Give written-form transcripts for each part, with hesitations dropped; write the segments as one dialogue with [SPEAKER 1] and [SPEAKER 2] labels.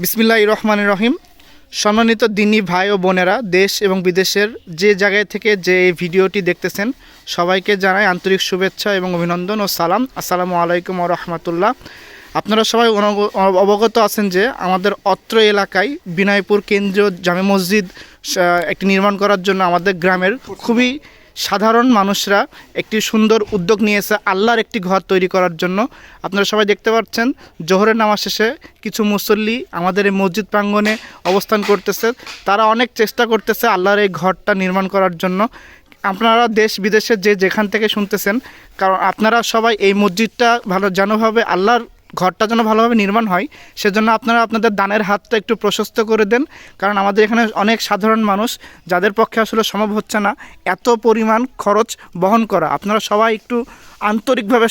[SPEAKER 1] বিসমিল্লাহির রহমানির রহিম। সম্মানিত দিনী ভাই ও বোনেরা, দেশ এবং বিদেশের যে জায়গায় থেকে যে এই ভিডিওটি দেখতেছেন সবাইকে জানাই আন্তরিক শুভেচ্ছা এবং অভিনন্দন ও সালাম। আসসালামু আলাইকুম ওয়া রাহমাতুল্লাহ। আপনারা সবাই অবগত আছেন যে আমাদের অত্র এলাকায় বিনয়পুর কেন্দ্রীয় জামে মসজিদ একটি নির্মাণ করার জন্য আমাদের গ্রামের খুবই সাধারণ মানুষরা একটি সুন্দর উদ্যোগ নিয়েছে আল্লাহর একটি ঘর তৈরি করার জন্য। আপনারা সবাই দেখতে পাচ্ছেন জোহরের নামাজ শেষে কিছু মুসল্লি আমাদের এই মসজিদ প্রাঙ্গণে অবস্থান করতেছে। তারা অনেক চেষ্টা করতেছে আল্লাহর এই ঘরটা নির্মাণ করার জন্য। আপনারা দেশ বিদেশে যেখান থেকে শুনতেছেন, কারণ আপনারা সবাই এই মসজিদটা যেনভাবে আল্লাহর ঘরটা যেন ভালোভাবে নির্মাণ হয়, সেজন্য আপনারা আপনাদের দানের হাতটা একটু প্রশস্ত করে দেন। কারণ আমাদের এখানে অনেক সাধারণ মানুষ যাদের পক্ষে আসলে সম্ভব হচ্ছে না এত পরিমাণ খরচ বহন করা। আপনারা সবাই একটু আন্তরিকভাবে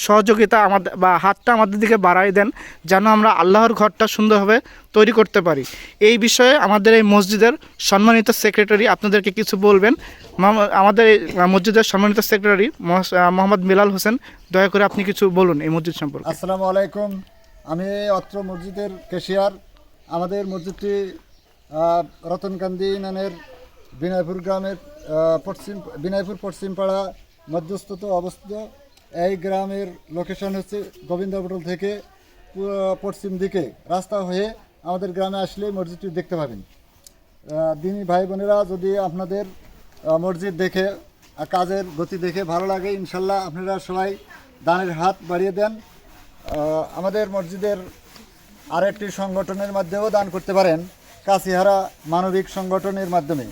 [SPEAKER 1] সহযোগিতা আমাদের বা হাতটা আমাদের দিকে বাড়াই দেন, যেন আমরা আল্লাহর ঘরটা সুন্দরভাবে তৈরি করতে পারি। এই বিষয়ে আমাদের এই মসজিদের সম্মানিত সেক্রেটারি আপনাদেরকে কিছু বলবেন। আমাদের এই মসজিদের সম্মানিত সেক্রেটারি মোহাম্মদ মিলাল হোসেন, দয়া করে আপনি কিছু বলুন এই মসজিদ সম্পর্কে।
[SPEAKER 2] আসসালামু আলাইকুম। আমি অত্র মসজিদের ক্যাশিয়ার। আমাদের মসজিদটি রতনকান্দি ইউনিয়নের বিনয়পুর গ্রামের বিনয়পুর পশ্চিমপাড়া মধ্যস্থত অবস্থিত। এই গ্রামের লোকেশন হচ্ছে গোবিন্দপটল থেকে পশ্চিম দিকে রাস্তা হয়ে আমাদের গ্রামে আসলে মসজিদটি দেখতে পাবেন। দিনী ভাই বোনেরা, যদি আপনাদের মসজিদ দেখে কাজের গতি দেখে ভালো লাগে, ইনশাল্লাহ আপনারা সবাই দানের হাত বাড়িয়ে দেন। আমাদের মসজিদের আরেকটি সংগঠনের মাধ্যমেও দান করতে পারেন, কাছিহারা মানবিক সংগঠনের মাধ্যমে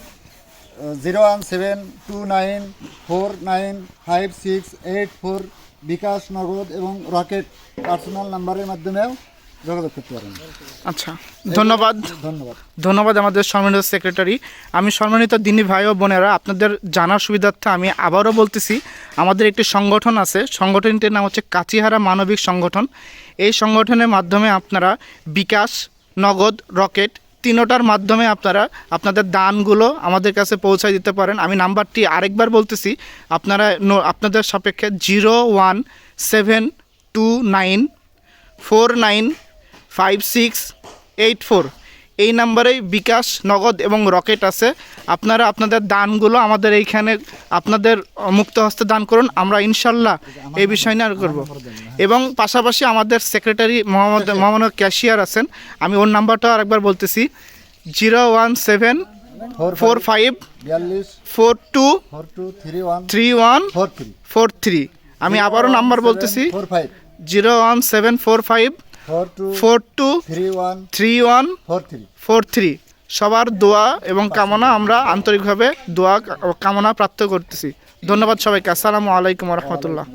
[SPEAKER 2] 01729495684 বিকাশ, নগদ এবং রকেট পার্সোনাল নাম্বারের মাধ্যমেও যোগাযোগ করতে পারেন।
[SPEAKER 1] আচ্ছা, ধন্যবাদ আমাদের সম্মানিত সেক্রেটারি। আমি সম্মানিত দিনী ভাই ও বোনেরা, আপনাদের জানার সুবিধার্থে আমি আবারও বলতেছি, আমাদের একটি সংগঠন আছে, সংগঠনটির নাম হচ্ছে কাছিহারা মানবিক সংগঠন। এই সংগঠনের মাধ্যমে আপনারা বিকাশ, নগদ, রকেট তিনোটার মাধ্যমে আপনারা আপনাদের দানগুলো আমাদের কাছে পৌঁছায় দিতে পারেন। আমি নাম্বারটি আরেকবার বলতেছি, আপনারা আপনাদের সাপেক্ষে 01729495684 এই নাম্বারেই বিকাশ, নগদ এবং রকেট আছে। আপনারা আপনাদের দানগুলো আমাদের এইখানে আপনাদের মুক্ত হস্তে দান করুন। আমরা ইনশাল্লাহ এই বিষয় নিয়ে করব। এবং পাশাপাশি আমাদের সেক্রেটারি মোহাম্মদ ক্যাশিয়ার আছেন, আমি ওর নাম্বারটাও আরেকবার বলতেছি, 0174542313143। আমি আবারও নাম্বার বলতেছি, 01745423143। সবার দোয়া এবং কামনা আমরা আন্তরিকভাবে দোয়া কামনা প্রার্থনা করতেছি। ধন্যবাদ সবাইকে। আসসালামু আলাইকুম ওয়া রাহমাতুল্লাহ।